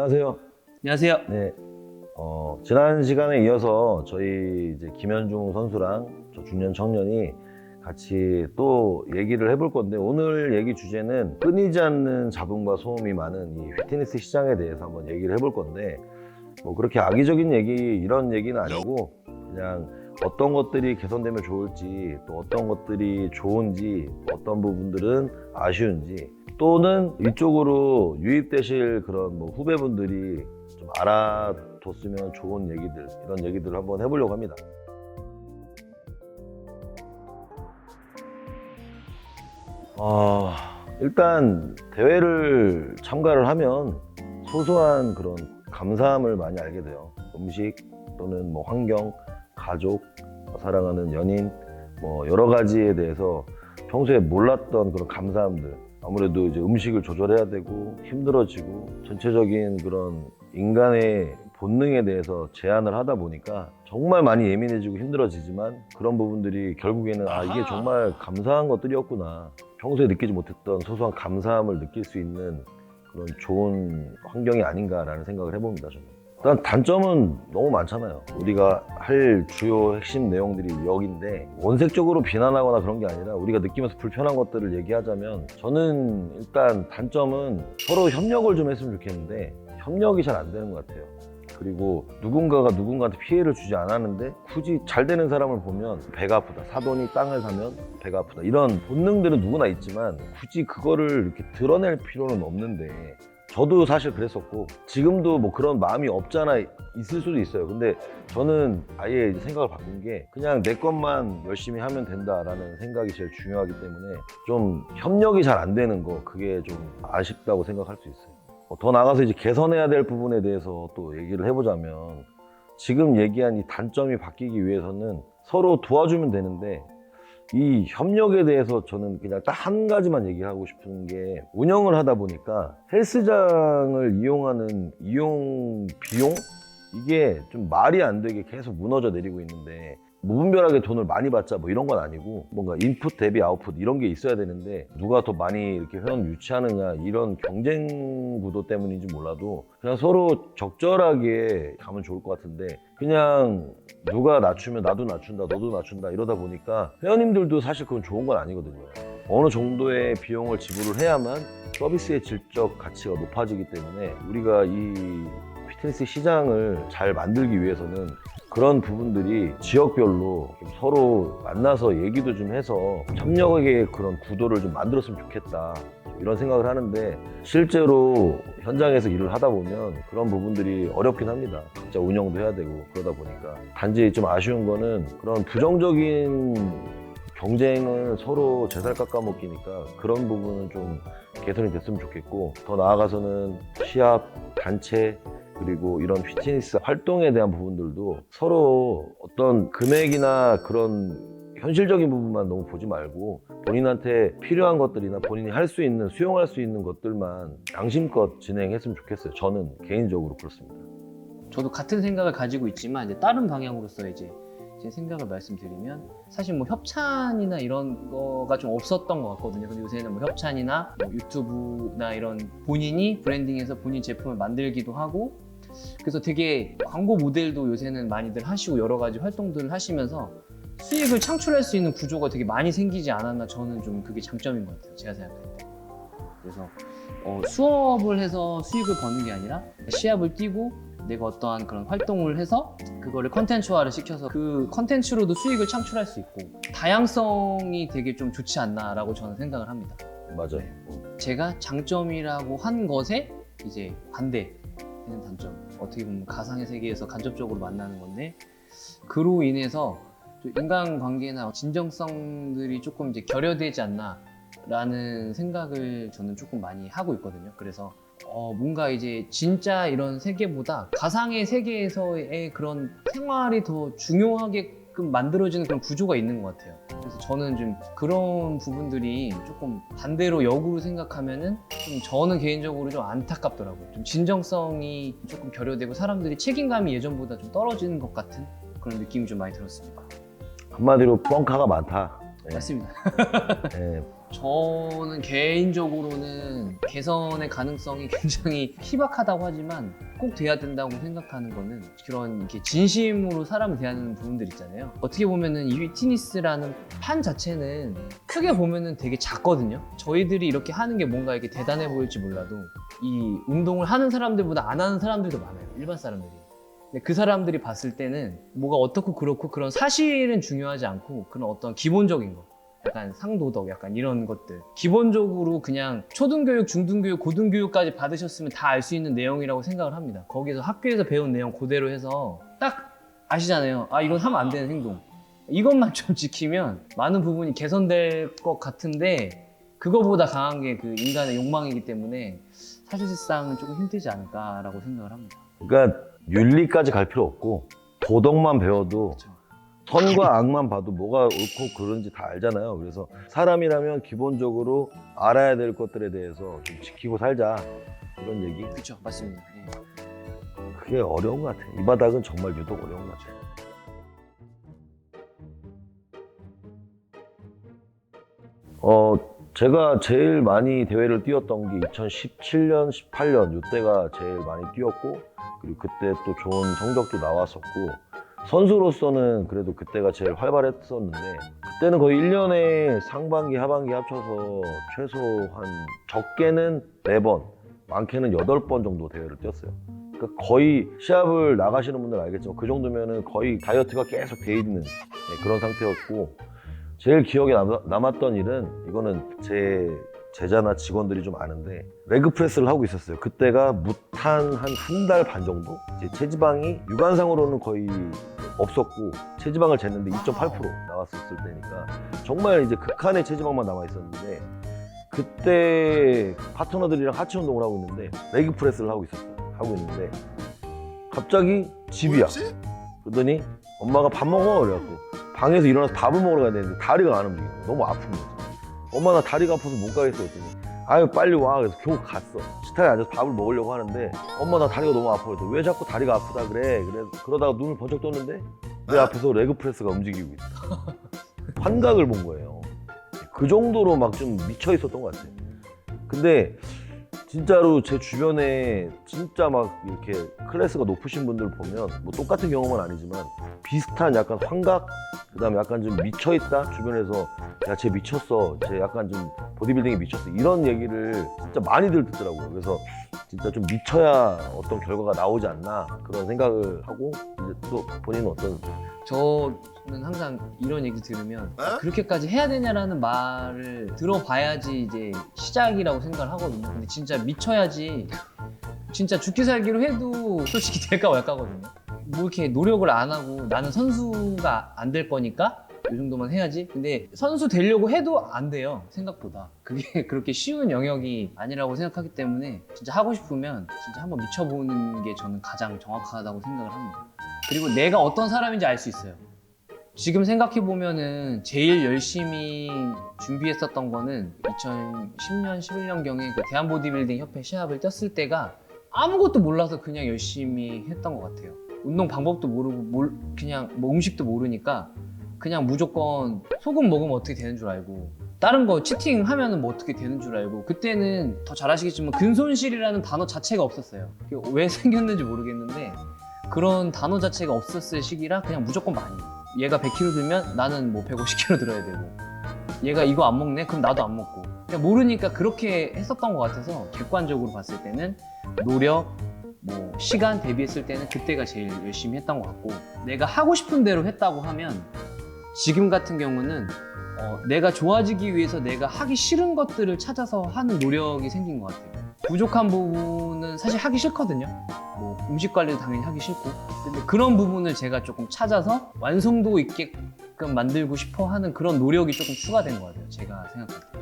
안녕하세요. 안녕하세요. 네, 지난 시간에 이어서 저희 이제 김현중 선수랑 저 중년 청년이 같이 또 얘기를 해볼 건데, 오늘 얘기 주제는 끊이지 않는 잡음과 소음이 많은 이 피트니스 시장에 대해서 한번 얘기를 해볼 건데, 뭐 그렇게 악의적인 얘기 이런 얘기는 아니고 그냥 어떤 것들이 개선되면 좋을지, 또 어떤 것들이 좋은지, 어떤 부분들은 아쉬운지, 또는 이쪽으로 유입되실 그런 뭐 후배분들이 좀 알아뒀으면 좋은 얘기들, 이런 얘기들을 한번 해보려고 합니다. 일단 대회를 참가를 하면 소소한 그런 감사함을 많이 알게 돼요. 음식 또는 뭐 환경, 가족, 사랑하는 연인, 뭐 여러 가지에 대해서 평소에 몰랐던 그런 감사함들. 아무래도 이제 음식을 조절해야 되고 힘들어지고 전체적인 그런 인간의 본능에 대해서 제한을 하다 보니까 정말 많이 예민해지고 힘들어지지만, 그런 부분들이 결국에는 이게 정말 감사한 것들이었구나, 평소에 느끼지 못했던 소소한 감사함을 느낄 수 있는 그런 좋은 환경이 아닌가라는 생각을 해봅니다. 저는 일단 단점은 너무 많잖아요. 우리가 할 주요 핵심 내용들이 여기인데, 원색적으로 비난하거나 그런 게 아니라 우리가 느끼면서 불편한 것들을 얘기하자면, 저는 일단 단점은 서로 협력을 좀 했으면 좋겠는데 협력이 잘 안 되는 것 같아요. 그리고 누군가가 누군가한테 피해를 주지 않았는데 굳이 잘 되는 사람을 보면 배가 아프다, 사돈이 땅을 사면 배가 아프다, 이런 본능들은 누구나 있지만 굳이 그거를 이렇게 드러낼 필요는 없는데, 저도 사실 그랬었고 지금도 뭐 그런 마음이 없잖아 있을 수도 있어요. 근데 저는 아예 이제 생각을 바꾼 게, 그냥 내 것만 열심히 하면 된다라는 생각이 제일 중요하기 때문에 좀 협력이 잘 안 되는 거, 그게 좀 아쉽다고 생각할 수 있어요. 더 나아가서 이제 개선해야 될 부분에 대해서 또 얘기를 해보자면, 지금 얘기한 이 단점이 바뀌기 위해서는 서로 도와주면 되는데, 이 협력에 대해서 저는 그냥 딱 한 가지만 얘기하고 싶은 게, 운영을 하다 보니까 헬스장을 이용하는 이용 비용? 이게 좀 말이 안 되게 계속 무너져 내리고 있는데, 무분별하게 돈을 많이 받자 뭐 이런 건 아니고, 뭔가 인풋 대비 아웃풋 이런 게 있어야 되는데, 누가 더 많이 이렇게 회원 유치하느냐 이런 경쟁 구도 때문인지 몰라도 그냥 서로 적절하게 가면 좋을 것 같은데, 그냥 누가 낮추면 나도 낮춘다, 너도 낮춘다 이러다 보니까 회원님들도 사실 그건 좋은 건 아니거든요. 어느 정도의 비용을 지불을 해야만 서비스의 질적 가치가 높아지기 때문에, 우리가 이 피트니스 시장을 잘 만들기 위해서는 그런 부분들이 지역별로 좀 서로 만나서 얘기도 좀 해서 협력의 그런 구도를 좀 만들었으면 좋겠다, 이런 생각을 하는데, 실제로 현장에서 일을 하다 보면 그런 부분들이 어렵긴 합니다. 각자 운영도 해야 되고 그러다 보니까. 단지 좀 아쉬운 거는 그런 부정적인 경쟁은 서로 제살 깎아먹기니까, 그런 부분은 좀 개선이 됐으면 좋겠고, 더 나아가서는 시합, 단체, 그리고 이런 피트니스 활동에 대한 부분들도 서로 어떤 금액이나 그런 현실적인 부분만 너무 보지 말고, 본인한테 필요한 것들이나 본인이 할 수 있는, 수용할 수 있는 것들만 양심껏 진행했으면 좋겠어요. 저는 개인적으로 그렇습니다. 저도 같은 생각을 가지고 있지만, 이제 다른 방향으로서 이제 제 생각을 말씀드리면, 사실 뭐 협찬이나 이런 거가 좀 없었던 것 같거든요. 근데 요새는 뭐 협찬이나 뭐 유튜브나 이런 본인이 브랜딩해서 본인 제품을 만들기도 하고, 그래서 되게 광고 모델도 요새는 많이들 하시고 여러 가지 활동들을 하시면서 수익을 창출할 수 있는 구조가 되게 많이 생기지 않았나, 저는 좀 그게 장점인 것 같아요, 제가 생각할 때. 그래서 수업을 해서 수익을 버는 게 아니라 시합을 뛰고 내가 어떠한 그런 활동을 해서 그거를 컨텐츠화를 시켜서 그 컨텐츠로도 수익을 창출할 수 있고, 다양성이 되게 좀 좋지 않나라고 저는 생각을 합니다. 맞아요. 제가 장점이라고 한 것에 이제 반대되는 단점, 어떻게 보면 가상의 세계에서 간접적으로 만나는 건데, 그로 인해서 인간관계나 진정성들이 조금 이제 결여되지 않나 라는 생각을 저는 조금 많이 하고 있거든요. 그래서 뭔가 이제 진짜 이런 세계보다 가상의 세계에서의 그런 생활이 더 중요하게끔 만들어지는 그런 구조가 있는 것 같아요. 그래서 저는 좀 그런 부분들이 조금 반대로 역으로 생각하면은 좀 저는 개인적으로 좀 안타깝더라고요. 좀 진정성이 조금 결여되고 사람들이 책임감이 예전보다 좀 떨어지는 것 같은 그런 느낌이 좀 많이 들었습니다. 한마디로 뻥카가 많다. 네. 맞습니다. 네. 저는 개인적으로는 개선의 가능성이 굉장히 희박하다고 하지만 꼭 돼야 된다고 생각하는 거는 그런 이렇게 진심으로 사람을 대하는 부분들 있잖아요. 어떻게 보면은 이 피트니스라는 판 자체는 크게 보면은 되게 작거든요. 저희들이 이렇게 하는 게 뭔가 이렇게 대단해 보일지 몰라도 이 운동을 하는 사람들보다 안 하는 사람들도 많아요. 일반 사람들이. 근데 그 사람들이 봤을 때는 뭐가 어떻고 그렇고 그런 사실은 중요하지 않고 그런 어떤 기본적인 거, 약간 상도덕, 약간 이런 것들 기본적으로 그냥 초등교육, 중등교육, 고등교육까지 받으셨으면 다 알 수 있는 내용이라고 생각을 합니다. 거기서 학교에서 배운 내용 그대로 해서 딱 아시잖아요. 아, 이건 하면 안 되는 행동. 이것만 좀 지키면 많은 부분이 개선될 것 같은데 그거보다 강한 게 그 인간의 욕망이기 때문에 사실상은 조금 힘들지 않을까라고 생각을 합니다. 그러니까 윤리까지 갈 필요 없고 도덕만 배워도 그렇죠. 선과 악만 봐도 뭐가 옳고 그른지 다 알잖아요. 그래서 사람이라면 기본적으로 알아야 될 것들에 대해서 좀 지키고 살자, 이런 얘기. 그렇죠, 맞습니다. 예. 그게 어려운 것 같아요. 이 바닥은 정말 유독 어려운 것 같아요. 제가 제일 많이 대회를 뛰었던 게 2017년, 18년 이때가 제일 많이 뛰었고, 그리고 그때 또 좋은 성적도 나왔었고, 선수로서는 그래도 그때가 제일 활발했었는데, 그때는 거의 1년에 상반기, 하반기 합쳐서 최소 한 적게는 4번, 많게는 8번 정도 대회를 뛰었어요. 그러니까 거의 시합을 나가시는 분들 알겠지만 그 정도면은 거의 다이어트가 계속 돼 있는 그런 상태였고, 제일 기억에 남았던 일은, 이거는 제 제자나 직원들이 좀 아는데, 레그 프레스를 하고 있었어요. 그때가 무탄 한 달 반 정도? 이제 체지방이 육안상으로는 거의 없었고, 체지방을 쟀는데 2.8% 나왔었을 때니까 정말 이제 극한의 체지방만 남아 있었는데, 그때 파트너들이랑 하체 운동을 하고 있는데 레그 프레스를 하고 있는데 갑자기 집이야. 그러더니 엄마가 밥 먹어 그래갖고 방에서 일어나서 밥을 먹으러 가야 되는데 다리가 안 움직여. 너무 아픈 거지. 엄마 나 다리가 아파서 못 가겠어 그랬더니 아유 빨리 와. 그래서 겨우 갔어. 식탁에 앉아서 밥을 먹으려고 하는데 엄마 나 다리가 너무 아파. 그래서 왜 자꾸 다리가 아프다 그래. 그러다가 눈을 번쩍 떴는데 내 앞에서 레그 프레스가 움직이고 있어. 환각을 본 거예요. 그 정도로 막 좀 미쳐 있었던 것 같아요. 근데 진짜로 제 주변에 진짜 막 이렇게 클래스가 높으신 분들 보면 뭐 똑같은 경험은 아니지만 비슷한 약간 환각, 그다음에 약간 좀 미쳐있다, 주변에서 야 쟤 미쳤어, 쟤 약간 좀 보디빌딩에 미쳤어, 이런 얘기를 진짜 많이들 듣더라고요. 그래서 진짜 좀 미쳐야 어떤 결과가 나오지 않나 그런 생각을 하고, 이제 또 본인은 어떤? 저는 항상 이런 얘기 들으면 그렇게까지 해야 되냐라는 말을 들어봐야지 이제 시작이라고 생각을 하거든요. 근데 진짜 미쳐야지 진짜 죽기 살기로 해도 솔직히 될까 말까거든요. 뭐 이렇게 노력을 안 하고 나는 선수가 안 될 거니까 이 정도만 해야지. 근데 선수 되려고 해도 안 돼요. 생각보다. 그게 그렇게 쉬운 영역이 아니라고 생각하기 때문에 진짜 하고 싶으면 진짜 한번 미쳐보는 게 저는 가장 정확하다고 생각을 합니다. 그리고 내가 어떤 사람인지 알 수 있어요. 지금 생각해보면은 제일 열심히 준비했었던 거는 2010년, 11년경에 그 대한보디빌딩 협회 시합을 뛰었을 때가 아무것도 몰라서 그냥 열심히 했던 것 같아요. 운동 방법도 모르고 그냥 뭐 음식도 모르니까 그냥 무조건 소금 먹으면 어떻게 되는 줄 알고, 다른 거 치팅 하면은 뭐 어떻게 되는 줄 알고, 그때는 더 잘 아시겠지만 근손실이라는 단어 자체가 없었어요. 그게 왜 생겼는지 모르겠는데 그런 단어 자체가 없었을 시기라 그냥 무조건 많이. 얘가 100kg 들면 나는 뭐 150kg 들어야 되고, 얘가 이거 안 먹네? 그럼 나도 안 먹고. 그냥 모르니까 그렇게 했었던 것 같아서 객관적으로 봤을 때는 노력, 뭐 시간 대비했을 때는 그때가 제일 열심히 했던 것 같고, 내가 하고 싶은 대로 했다고 하면 지금 같은 경우는 내가 좋아지기 위해서 내가 하기 싫은 것들을 찾아서 하는 노력이 생긴 것 같아요. 부족한 부분은 사실 하기 싫거든요. 뭐 음식 관리도 당연히 하기 싫고, 근데 그런 부분을 제가 조금 찾아서 완성도 있게끔 만들고 싶어 하는 그런 노력이 조금 추가된 것 같아요, 제가 생각할 때.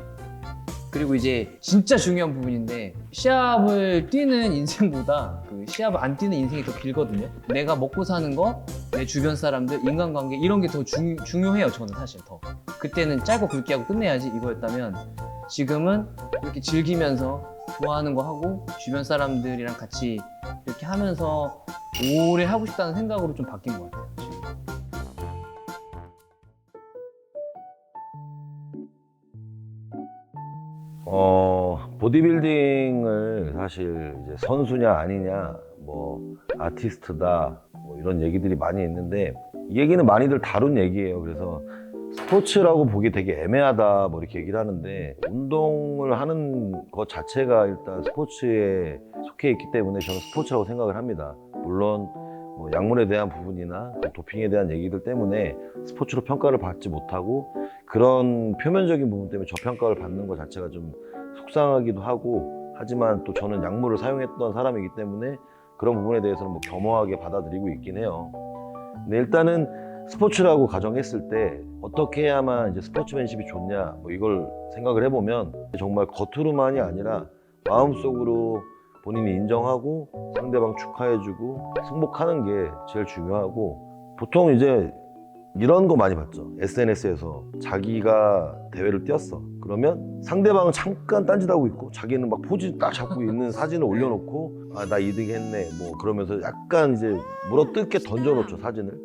그리고 이제 진짜 중요한 부분인데, 시합을 뛰는 인생보다 그 시합을 안 뛰는 인생이 더 길거든요. 내가 먹고 사는 거, 내 주변 사람들, 인간관계 이런 게 더 중요해요. 저는 사실 더. 그때는 짧고 굵게 하고 끝내야지 이거였다면, 지금은 이렇게 즐기면서 좋아하는 거 하고 주변 사람들이랑 같이 이렇게 하면서 오래 하고 싶다는 생각으로 좀 바뀐 것 같아요, 지금. 보디빌딩을 사실 이제 선수냐 아니냐, 뭐 아티스트다, 뭐 이런 얘기들이 많이 있는데 이 얘기는 많이들 다룬 얘기예요. 그래서 스포츠라고 보기 되게 애매하다 뭐 이렇게 얘기를 하는데, 운동을 하는 것 자체가 일단 스포츠에 속해 있기 때문에 저는 스포츠라고 생각을 합니다. 물론 뭐 약물에 대한 부분이나 도핑에 대한 얘기들 때문에 스포츠로 평가를 받지 못하고, 그런 표면적인 부분 때문에 저평가를 받는 것 자체가 좀 속상하기도 하고, 하지만 또 저는 약물을 사용했던 사람이기 때문에 그런 부분에 대해서는 뭐 겸허하게 받아들이고 있긴 해요. 근데 일단은 스포츠라고 가정했을 때 어떻게 해야만 이제 스포츠맨십이 좋냐, 뭐 이걸 생각을 해보면 정말 겉으로만이 아니라 마음속으로 본인이 인정하고 상대방 축하해주고 승복하는 게 제일 중요하고, 보통 이제 이런 거 많이 봤죠. SNS에서 자기가 대회를 뛰었어. 그러면 상대방은 잠깐 딴짓하고 있고 자기는 막 포즈 딱 잡고 있는 사진을 올려놓고, 아, 나 2등 했네 뭐 그러면서 약간 이제 물어뜯게 던져놓죠, 사진을.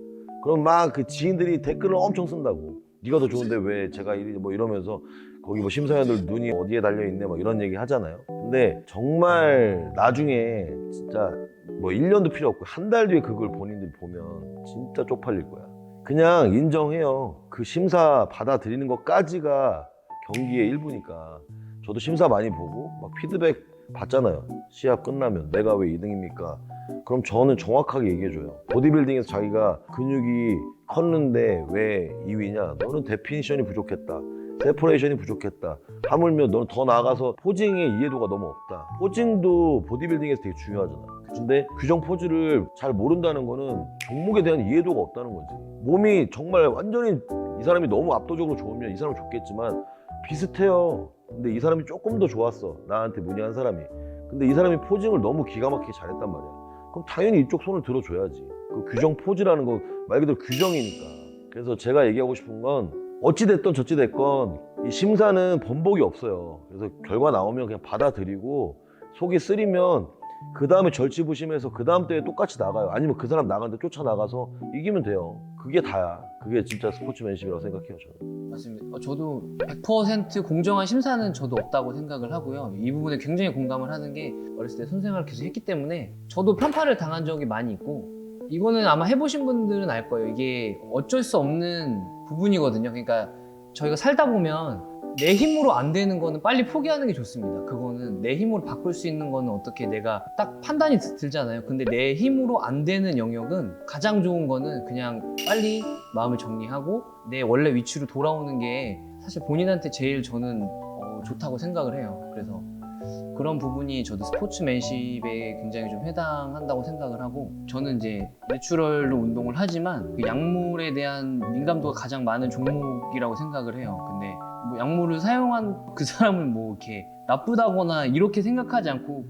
그럼 막 그 지인들이 댓글을 엄청 쓴다고. 네가 더 좋은데 왜 제가 뭐 이러면서 거기 뭐 심사위원들 눈이 어디에 달려있네 막 이런 얘기 하잖아요. 근데 정말 나중에 진짜 뭐 1년도 필요 없고 한 달 뒤에 그걸 본인들이 보면 진짜 쪽팔릴 거야. 그냥 인정해요. 그 심사 받아들이는 것까지가 경기의 일부니까. 저도 심사 많이 보고 막 피드백 받잖아요. 시합 끝나면 내가 왜 2등입니까? 그럼 저는 정확하게 얘기해줘요. 보디빌딩에서 자기가 근육이 컸는데 왜 2위냐? 너는 데피니션이 부족했다. 세퍼레이션이 부족했다. 하물며 너는 더 나아가서 포징의 이해도가 너무 없다. 포징도 보디빌딩에서 되게 중요하잖아. 근데 규정 포즈를 잘 모른다는 거는 종목에 대한 이해도가 없다는 거지. 몸이 정말 완전히 이 사람이 너무 압도적으로 좋으면 이 사람은 좋겠지만 비슷해요. 근데 이 사람이 조금 더 좋았어, 나한테 문의한 사람이. 근데 이 사람이 포징을 너무 기가 막히게 잘했단 말이야. 그럼 당연히 이쪽 손을 들어줘야지. 그 규정 포즈라는 거 말 그대로 규정이니까. 그래서 제가 얘기하고 싶은 건 어찌됐건 저찌됐건 이 심사는 번복이 없어요. 그래서 결과 나오면 그냥 받아들이고 속이 쓰리면 그 다음에 절치부심해서 그 다음 때에 똑같이 나가요. 아니면 그 사람 나가는데 쫓아나가서 이기면 돼요. 그게 다야. 그게 진짜 스포츠맨십이라고 생각해요, 저는. 맞습니다. 저도 100% 공정한 심사는 저도 없다고 생각을 하고요. 이 부분에 굉장히 공감을 하는 게, 어렸을 때 선생활을 계속 했기 때문에 저도 편파를 당한 적이 많이 있고, 이거는 아마 해보신 분들은 알 거예요. 이게 어쩔 수 없는 부분이거든요. 그러니까 저희가 살다 보면 내 힘으로 안 되는 거는 빨리 포기하는 게 좋습니다. 그거는 내 힘으로 바꿀 수 있는 거는 어떻게 내가 딱 판단이 들잖아요. 근데 내 힘으로 안 되는 영역은 가장 좋은 거는 그냥 빨리 마음을 정리하고 내 원래 위치로 돌아오는 게 사실 본인한테 제일 저는 좋다고 생각을 해요. 그래서 그런 부분이 저도 스포츠맨십에 굉장히 좀 해당한다고 생각을 하고, 저는 이제 내추럴로 운동을 하지만 그 약물에 대한 민감도가 가장 많은 종목이라고 생각을 해요. 근데 뭐 약물을 사용한 그 사람을 뭐 이렇게 나쁘다거나 이렇게 생각하지 않고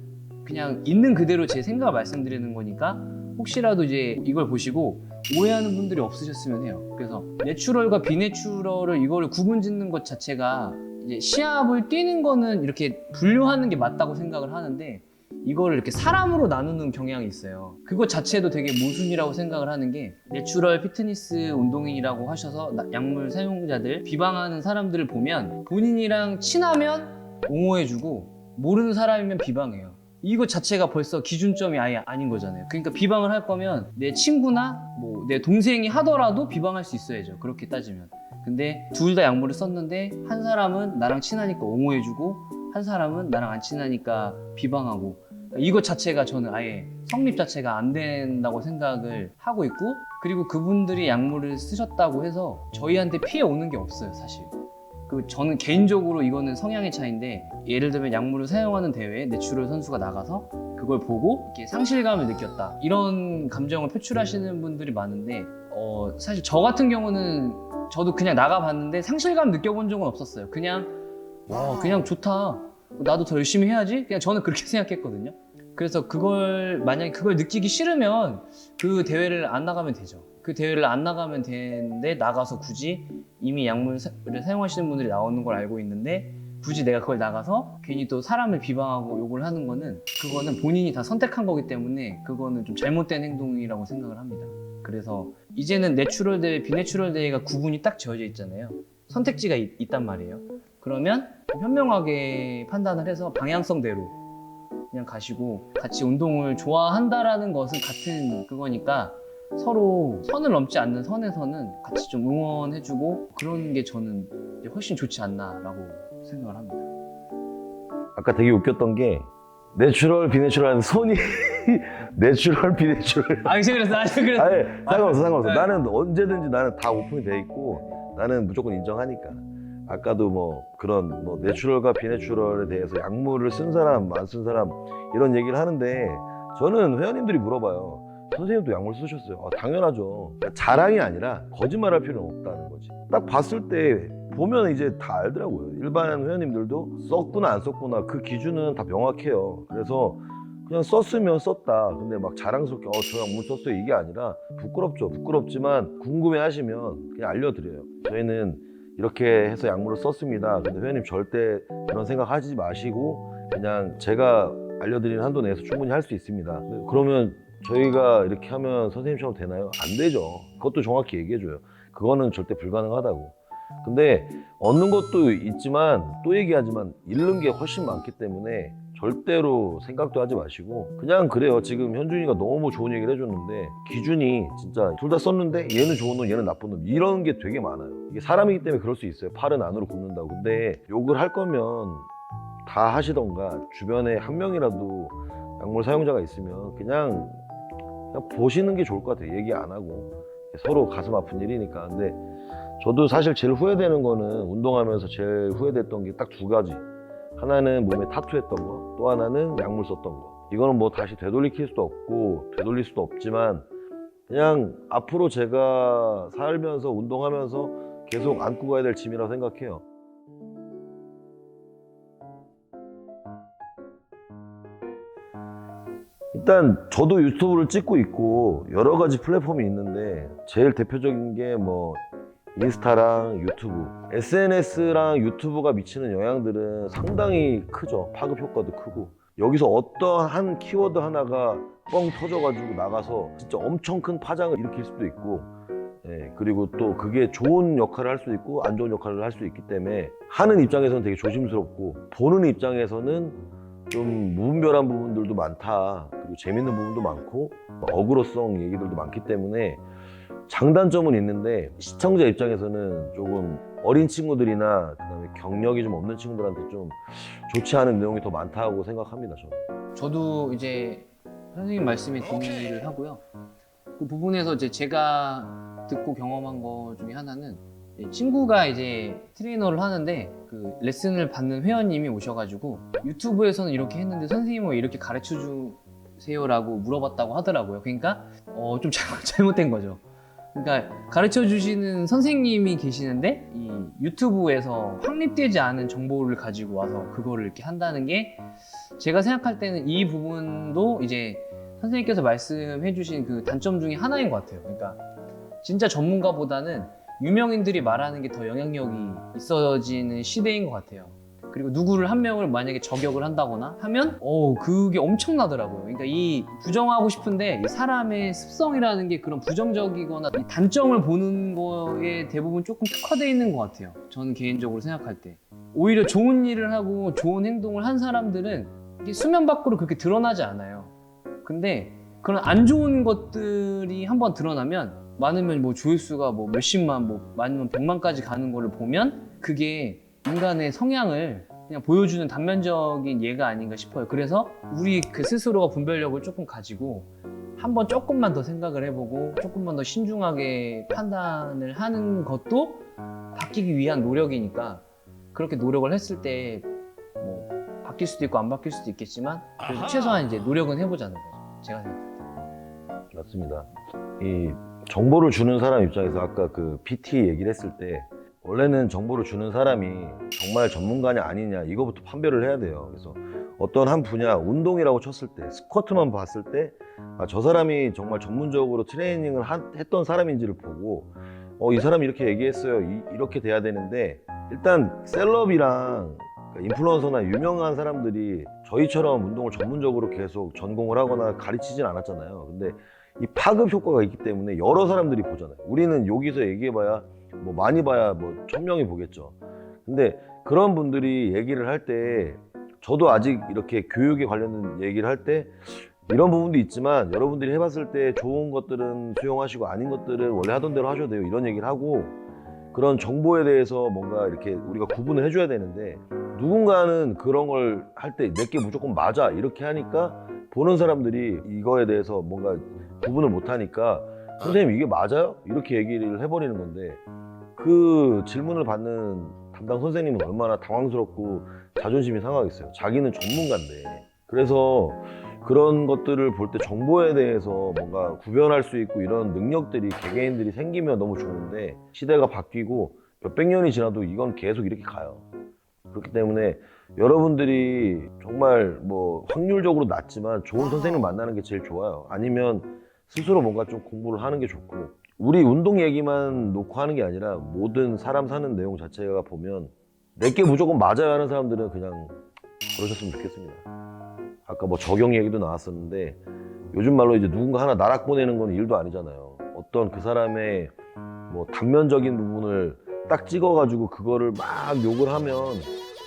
그냥 있는 그대로 제 생각을 말씀드리는 거니까, 혹시라도 이제 이걸 보시고 오해하는 분들이 없으셨으면 해요. 그래서 내추럴과 비내추럴을 이거를 구분 짓는 것 자체가, 이제 시합을 뛰는 거는 이렇게 분류하는 게 맞다고 생각을 하는데, 이거를 이렇게 사람으로 나누는 경향이 있어요. 그것 자체도 되게 모순이라고 생각을 하는 게, 내추럴 피트니스 운동인이라고 하셔서 약물 사용자들 비방하는 사람들을 보면 본인이랑 친하면 옹호해주고 모르는 사람이면 비방해요. 이거 자체가 벌써 기준점이 아예 아닌 거잖아요. 그러니까 비방을 할 거면 내 친구나 뭐 내 동생이 하더라도 비방할 수 있어야죠. 그렇게 따지면. 근데 둘 다 약물을 썼는데 한 사람은 나랑 친하니까 옹호해주고 한 사람은 나랑 안 친하니까 비방하고, 이것 자체가 저는 아예 성립 자체가 안 된다고 생각을 하고 있고, 그리고 그분들이 약물을 쓰셨다고 해서 저희한테 피해 오는 게 없어요, 사실. 저는 개인적으로 이거는 성향의 차이인데, 예를 들면 약물을 사용하는 대회에 내추럴 선수가 나가서 그걸 보고 이렇게 상실감을 느꼈다, 이런 감정을 표출하시는 분들이 많은데, 사실 저 같은 경우는 저도 그냥 나가봤는데 상실감 느껴본 적은 없었어요. 그냥 그냥 좋다, 나도 더 열심히 해야지, 그냥 저는 그렇게 생각했거든요. 그래서 만약에 그걸 느끼기 싫으면 그 대회를 안 나가면 되죠. 그 대회를 안 나가면 되는데, 나가서 굳이 이미 약물을 사용하시는 분들이 나오는 걸 알고 있는데 굳이 내가 그걸 나가서 괜히 또 사람을 비방하고 욕을 하는 거는, 그거는 본인이 다 선택한 거기 때문에 그거는 좀 잘못된 행동이라고 생각을 합니다. 그래서 이제는 내추럴 대회, 비내추럴 대회가 구분이 딱 지어져 있잖아요. 선택지가 있단 말이에요. 그러면 좀 현명하게 판단을 해서 방향성대로 그냥 가시고, 같이 운동을 좋아한다라는 것은 같은 그거니까 서로 선을 넘지 않는 선에서는 같이 좀 응원해주고 그런 게 저는 이제 훨씬 좋지 않나라고 생각을 합니다. 아까 되게 웃겼던 게 내추럴 비내추럴 하는 손이 내추럴 비내추럴 그래서 아니 상관없어 네. 나는 언제든지 나는 다 오픈이 돼 있고 나는 무조건 인정하니까. 아까도 뭐 그런 뭐 내추럴과 비내추럴에 대해서 약물을 쓴 사람 안 쓴 사람 이런 얘기를 하는데, 저는 회원님들이 물어봐요. 선생님도 약물 쓰셨어요? 당연하죠. 그러니까 자랑이 아니라 거짓말할 필요는 없다는 거지. 딱 봤을 때 보면 이제 다 알더라고요. 일반 회원님들도 썼구나 안 썼구나 그 기준은 다 명확해요. 그래서 그냥 썼으면 썼다. 근데 막 자랑스럽게 저 약물 썼어요 이게 아니라, 부끄럽죠. 부끄럽지만 궁금해 하시면 그냥 알려드려요. 저희는 이렇게 해서 약물을 썼습니다. 근데 회원님 절대 그런 생각 하지 마시고 그냥 제가 알려드리는 한도 내에서 충분히 할 수 있습니다. 그러면 저희가 이렇게 하면 선생님처럼 되나요? 안 되죠. 그것도 정확히 얘기해줘요. 그거는 절대 불가능하다고. 근데 얻는 것도 있지만 또 얘기하지만 잃는 게 훨씬 많기 때문에 절대로 생각도 하지 마시고 그냥 그래요. 지금 현준이가 너무 좋은 얘기를 해줬는데 기준이 진짜 둘 다 썼는데 얘는 좋은 놈 얘는 나쁜 놈 이런 게 되게 많아요. 이게 사람이기 때문에 그럴 수 있어요. 팔은 안으로 굽는다고. 근데 욕을 할 거면 다 하시던가 주변에 한 명이라도 약물 사용자가 있으면 그냥 보시는 게 좋을 것 같아요. 얘기 안 하고. 서로 가슴 아픈 일이니까. 근데 저도 사실 제일 후회되는 거는 운동하면서 제일 후회됐던 게 딱 두 가지. 하나는 몸에 타투했던 거, 또 하나는 약물 썼던 거. 이거는 뭐 다시 되돌릴 수도 없고 되돌릴 수도 없지만 그냥 앞으로 제가 살면서 운동하면서 계속 안고 가야 될 짐이라고 생각해요. 일단 저도 유튜브를 찍고 있고 여러 가지 플랫폼이 있는데 제일 대표적인 게 뭐 인스타랑 유튜브, SNS랑 유튜브가 미치는 영향들은 상당히 크죠. 파급 효과도 크고 여기서 어떤 한 키워드 하나가 뻥 터져가지고 나가서 진짜 엄청 큰 파장을 일으킬 수도 있고, 그리고 또 그게 좋은 역할을 할 수도 있고 안 좋은 역할을 할 수도 있기 때문에 하는 입장에서는 되게 조심스럽고 보는 입장에서는 좀 무분별한 부분들도 많다. 그리고 재밌는 부분도 많고 어그로성 얘기들도 많기 때문에 장단점은 있는데 시청자 입장에서는 조금 어린 친구들이나 그다음에 경력이 좀 없는 친구들한테 좀 좋지 않은 내용이 더 많다고 생각합니다. 저도 이제 선생님 말씀에 동의를 하고요. 그 부분에서 이제 제가 듣고 경험한 거 중에 하나는 친구가 이제 트레이너를 하는데 그 레슨을 받는 회원님이 오셔가지고 유튜브에서는 이렇게 했는데 선생님은 왜 이렇게 가르쳐 주세요라고 물어봤다고 하더라고요. 그러니까 좀 잘못된 거죠. 그러니까 가르쳐 주시는 선생님이 계시는데 이 유튜브에서 확립되지 않은 정보를 가지고 와서 그거를 이렇게 한다는 게 제가 생각할 때는 이 부분도 이제 선생님께서 말씀해 주신 그 단점 중에 하나인 것 같아요. 그러니까 진짜 전문가보다는 유명인들이 말하는 게 더 영향력이 있어지는 시대인 것 같아요. 그리고 누구를 한 명을 만약에 저격을 한다거나 하면 그게 엄청나더라고요. 그러니까 이 부정하고 싶은데 이 사람의 습성이라는 게 그런 부정적이거나 이 단점을 보는 거에 대부분 조금 특화되어 있는 것 같아요. 저는 개인적으로 생각할 때 오히려 좋은 일을 하고 좋은 행동을 한 사람들은 이게 수면 밖으로 그렇게 드러나지 않아요. 근데 그런 안 좋은 것들이 한번 드러나면 많으면 뭐 조회수가 뭐 몇십만, 뭐 많으면 100만까지 가는 거를 보면 그게 인간의 성향을 그냥 보여주는 단면적인 예가 아닌가 싶어요. 그래서 우리 그 스스로가 분별력을 조금 가지고 한번 조금만 더 생각을 해보고 조금만 더 신중하게 판단을 하는 것도 바뀌기 위한 노력이니까 그렇게 노력을 했을 때 뭐 바뀔 수도 있고 안 바뀔 수도 있겠지만 그래도 최소한 이제 노력은 해보자는 거죠. 제가 생각할 때. 맞습니다. 이 정보를 주는 사람 입장에서 아까 그 PT 얘기를 했을 때 원래는 정보를 주는 사람이 정말 전문가냐 아니냐 이거부터 판별을 해야 돼요. 그래서 어떤 한 분야, 운동이라고 쳤을 때 스쿼트만 봤을 때 저 사람이 정말 전문적으로 트레이닝을 했던 사람인지를 보고 이 사람이 이렇게 얘기했어요. 이렇게 돼야 되는데 일단 셀럽이랑 인플루언서나 유명한 사람들이 저희처럼 운동을 전문적으로 계속 전공을 하거나 가르치진 않았잖아요. 근데 이 파급 효과가 있기 때문에 여러 사람들이 보잖아요. 우리는 여기서 얘기해봐야 뭐 많이 봐야 뭐 1000명이 보겠죠. 근데 그런 분들이 얘기를 할 때 저도 아직 이렇게 교육에 관련된 얘기를 할 때 이런 부분도 있지만 여러분들이 해봤을 때 좋은 것들은 수용하시고 아닌 것들은 원래 하던 대로 하셔도 돼요, 이런 얘기를 하고, 그런 정보에 대해서 뭔가 이렇게 우리가 구분을 해줘야 되는데, 누군가는 그런 걸 할 때 내게 무조건 맞아 이렇게 하니까 보는 사람들이 이거에 대해서 뭔가 구분을 못 하니까 선생님 이게 맞아요? 이렇게 얘기를 해버리는 건데, 그 질문을 받는 담당 선생님은 얼마나 당황스럽고 자존심이 상하겠어요. 자기는 전문가인데. 그래서 그런 것들을 볼 때 정보에 대해서 뭔가 구별할 수 있고 이런 능력들이 개개인들이 생기면 너무 좋은데, 시대가 바뀌고 몇백 년이 지나도 이건 계속 이렇게 가요. 그렇기 때문에 여러분들이 정말 뭐 확률적으로 낮지만 좋은 선생님 만나는 게 제일 좋아요. 아니면 스스로 뭔가 좀 공부를 하는 게 좋고, 우리 운동 얘기만 놓고 하는 게 아니라 모든 사람 사는 내용 자체가 보면 내게 무조건 맞아야 하는 사람들은 그냥 그러셨으면 좋겠습니다. 아까 뭐 적용 얘기도 나왔었는데, 요즘 말로 이제 누군가 하나 나락 보내는 건 일도 아니잖아요. 어떤 그 사람의 뭐 단면적인 부분을 딱 찍어가지고 그거를 막 욕을 하면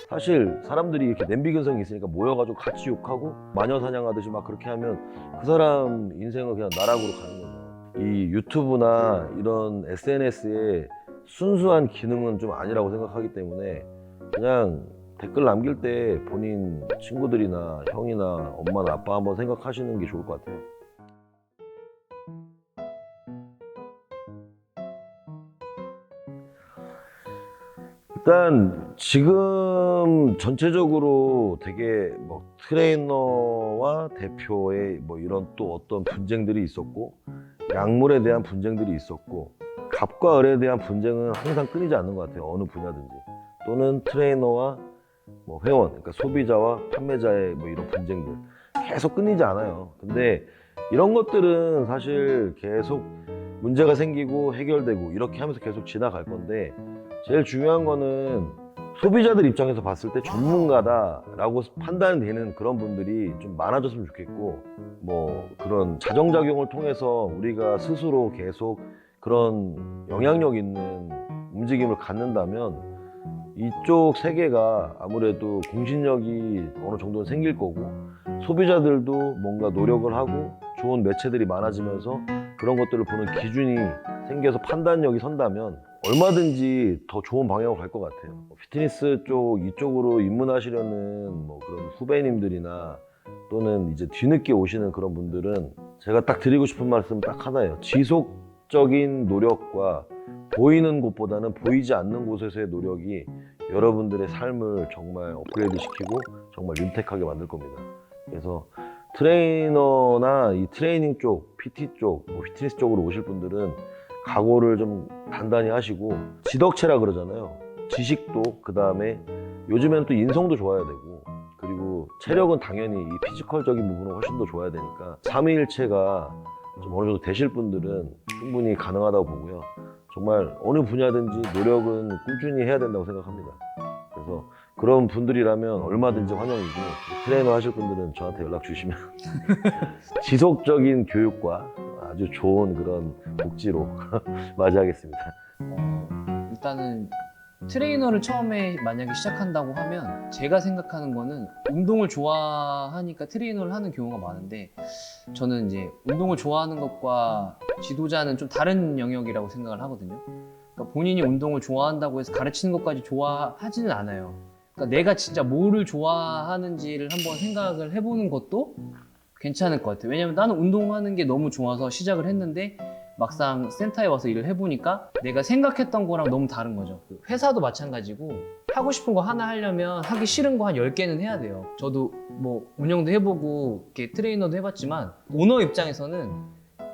사실 사람들이 이렇게 냄비 근성이 있으니까 모여가지고 같이 욕하고 마녀 사냥하듯이 막 그렇게 하면 그 사람 인생은 그냥 나락으로 가는 거죠. 이 유튜브나 이런 SNS의 순수한 기능은 좀 아니라고 생각하기 때문에 그냥 댓글 남길 때 본인 친구들이나 형이나 엄마나 아빠 한번 생각하시는 게 좋을 것 같아요. 일단 지금 전체적으로 되게 뭐 트레이너와 대표의 뭐 이런 또 어떤 분쟁들이 있었고, 약물에 대한 분쟁들이 있었고, 갑과 을에 대한 분쟁은 항상 끊이지 않는 것 같아요. 어느 분야든지. 또는 트레이너와 뭐 회원, 그러니까 소비자와 판매자의 뭐 이런 분쟁들 계속 끊이지 않아요. 근데 이런 것들은 사실 계속 문제가 생기고 해결되고 이렇게 하면서 계속 지나갈 건데, 제일 중요한 거는 소비자들 입장에서 봤을 때 전문가다라고 판단되는 그런 분들이 좀 많아졌으면 좋겠고, 뭐 그런 자정작용을 통해서 우리가 스스로 계속 그런 영향력 있는 움직임을 갖는다면 이쪽 세계가 아무래도 공신력이 어느 정도는 생길 거고, 소비자들도 뭔가 노력을 하고 좋은 매체들이 많아지면서 그런 것들을 보는 기준이 생겨서 판단력이 선다면 얼마든지 더 좋은 방향으로 갈 것 같아요. 피트니스 쪽 이쪽으로 입문하시려는 뭐 그런 후배님들이나 또는 이제 뒤늦게 오시는 그런 분들은 제가 딱 드리고 싶은 말씀은 딱 하나예요. 지속적인 노력과 보이는 곳보다는 보이지 않는 곳에서의 노력이 여러분들의 삶을 정말 업그레이드 시키고 정말 윤택하게 만들 겁니다. 그래서 트레이너나 이 트레이닝 쪽, PT 쪽, 뭐 피트니스 쪽으로 오실 분들은 각오를 좀 단단히 하시고, 지덕체라 그러잖아요. 지식도, 그 다음에 요즘에는 또 인성도 좋아야 되고, 그리고 체력은 당연히 이 피지컬적인 부분은 훨씬 더 좋아야 되니까 삼위일체가 좀 어느 정도 되실 분들은 충분히 가능하다고 보고요. 정말 어느 분야든지 노력은 꾸준히 해야 된다고 생각합니다. 그래서 그런 분들이라면 얼마든지 환영이고, 트레이너 하실 분들은 저한테 연락 주시면 지속적인 교육과 아주 좋은 그런 복지로 맞이하겠습니다. 일단은 트레이너를 처음에 만약에 시작한다고 하면 제가 생각하는 거는 운동을 좋아하니까 트레이너를 하는 경우가 많은데, 저는 이제 운동을 좋아하는 것과 지도자는 좀 다른 영역이라고 생각을 하거든요. 그러니까 본인이 운동을 좋아한다고 해서 가르치는 것까지 좋아하지는 않아요. 그러니까 내가 진짜 뭐를 좋아하는지를 한번 생각을 해보는 것도 괜찮을 것 같아요. 왜냐면 나는 운동하는 게 너무 좋아서 시작을 했는데 막상 센터에 와서 일을 해보니까 내가 생각했던 거랑 너무 다른 거죠. 회사도 마찬가지고 하고 싶은 거 하나 하려면 하기 싫은 거 한 10개는 해야 돼요. 저도 뭐 운영도 해보고 이렇게 트레이너도 해봤지만 오너 입장에서는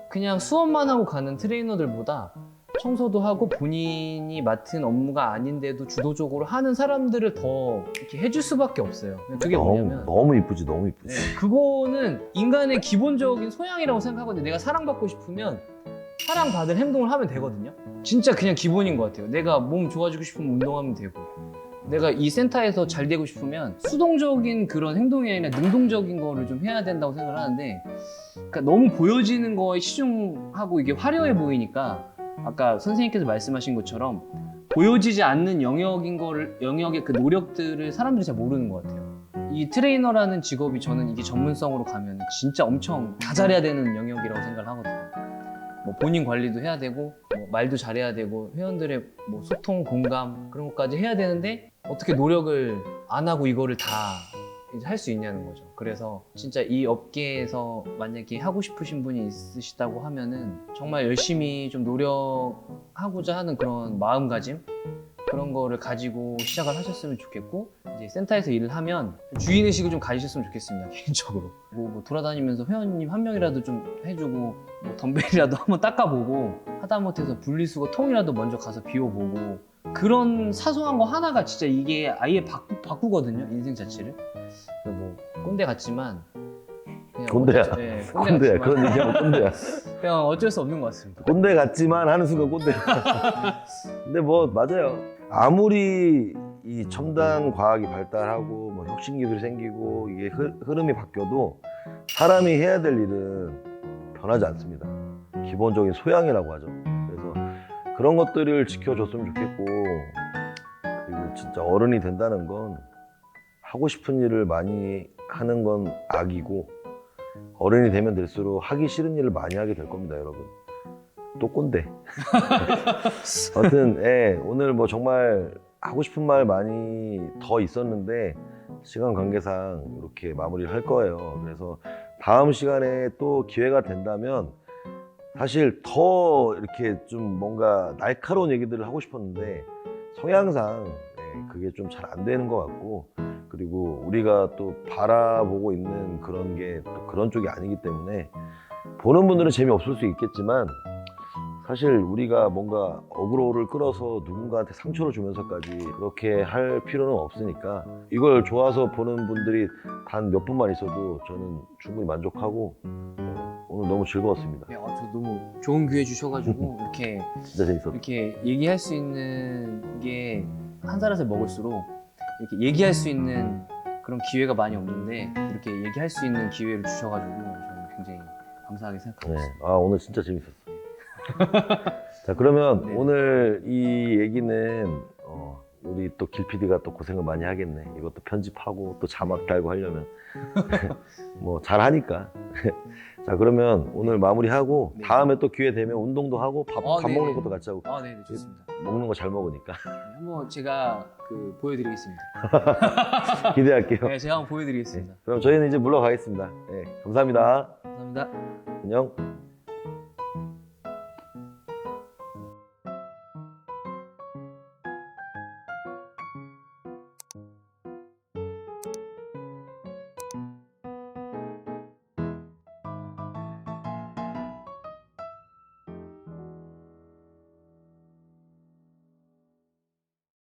그냥 수업만 하고 가는 트레이너들보다 청소도 하고 본인이 맡은 업무가 아닌데도 주도적으로 하는 사람들을 더 이렇게 해줄 수밖에 없어요. 그게 뭐냐면 너무 이쁘지, 너무 이쁘지. 그거는 인간의 기본적인 소양이라고 생각하거든요. 내가 사랑받고 싶으면 사랑받을 행동을 하면 되거든요. 진짜 그냥 기본인 것 같아요. 내가 몸 좋아지고 싶으면 운동하면 되고, 내가 이 센터에서 잘 되고 싶으면 수동적인 그런 행동이 아니라 능동적인 거를 좀 해야 된다고 생각을 하는데, 그러니까 너무 보여지는 거에 치중하고 이게 화려해 보이니까 아까 선생님께서 말씀하신 것처럼 보여지지 않는 영역의 그 노력들을 사람들이 잘 모르는 것 같아요. 이 트레이너라는 직업이 저는 이게 전문성으로 가면 진짜 엄청 다 잘해야 되는 영역이라고 생각을 하거든요. 뭐 본인 관리도 해야 되고 뭐 말도 잘해야 되고 회원들의 뭐 소통, 공감 그런 것까지 해야 되는데 어떻게 노력을 안 하고 이거를 다 할 수 있냐는 거죠. 그래서 진짜 이 업계에서 만약에 하고 싶으신 분이 있으시다고 하면은 정말 열심히 좀 노력하고자 하는 그런 마음가짐 그런 거를 가지고 시작을 하셨으면 좋겠고, 이제 센터에서 일을 하면 주인의식을 좀 가지셨으면 좋겠습니다. 개인적으로 뭐 돌아다니면서 회원님 한 명이라도 좀 해주고 뭐 덤벨이라도 한번 닦아보고, 하다못해서 분리수거 통이라도 먼저 가서 비워보고, 그런 사소한 거 하나가 진짜 이게 아예 바꾸거든요, 인생 자체를. 뭐 꼰대 같지만 그냥 꼰대야. 네, 꼰대야. 그런 얘기하면 꼰대야. 그냥 어쩔 수 없는 것 같습니다. 꼰대 같지만 하는 순간 꼰대야. 근데 뭐 맞아요. 아무리 이 첨단 과학이 발달하고 뭐 혁신 기술이 생기고 이게 흐름이 바뀌어도 사람이 해야 될 일은 변하지 않습니다. 기본적인 소양이라고 하죠. 그래서 그런 것들을 지켜줬으면 좋겠고, 그리고 진짜 어른이 된다는 건 하고 싶은 일을 많이 하는 건 악이고, 어른이 되면 될수록 하기 싫은 일을 많이 하게 될 겁니다, 여러분. 또 꼰대. 아무튼 오늘 뭐 정말 하고 싶은 말 많이 더 있었는데 시간 관계상 이렇게 마무리를 할 거예요. 그래서 다음 시간에 또 기회가 된다면 사실 더 이렇게 좀 뭔가 날카로운 얘기들을 하고 싶었는데 성향상 그게 좀 잘 안 되는 것 같고, 그리고 우리가 또 바라보고 있는 그런 게 또 그런 쪽이 아니기 때문에 보는 분들은 재미없을 수 있겠지만, 사실 우리가 뭔가 어그로를 끌어서 누군가한테 상처를 주면서까지 그렇게 할 필요는 없으니까, 이걸 좋아서 보는 분들이 단 몇 분만 있어도 저는 충분히 만족하고, 오늘 너무 즐거웠습니다. 네, 저 너무 좋은 기회 주셔가지고 진짜 재밌었어요. 이렇게 얘기할 수 있는 게 한 살 한 살 먹을수록 이렇게 얘기할 수 있는 그런 기회가 많이 없는데, 이렇게 얘기할 수 있는 기회를 주셔가지고 저는 굉장히 감사하게 생각하고 네. 있습니다. 아, 오늘 진짜 재밌었어. 자, 그러면 네. 오늘 이 얘기는 우리 또 길 PD가 또 고생을 많이 하겠네. 이것도 편집하고 또 자막 달고 하려면 뭐 잘하니까. 자, 그러면 오늘 마무리하고 네. 다음에 또 기회 되면 운동도 하고 밥 네네. 먹는 것도 같이 하고. 네, 좋습니다. 먹는 거 잘 먹으니까 네, 한번 제가 보여드리겠습니다. 기대할게요. 네, 제가 한번 보여드리겠습니다. 그럼 저희는 이제 물러가겠습니다. 네, 감사합니다. 감사합니다. 안녕.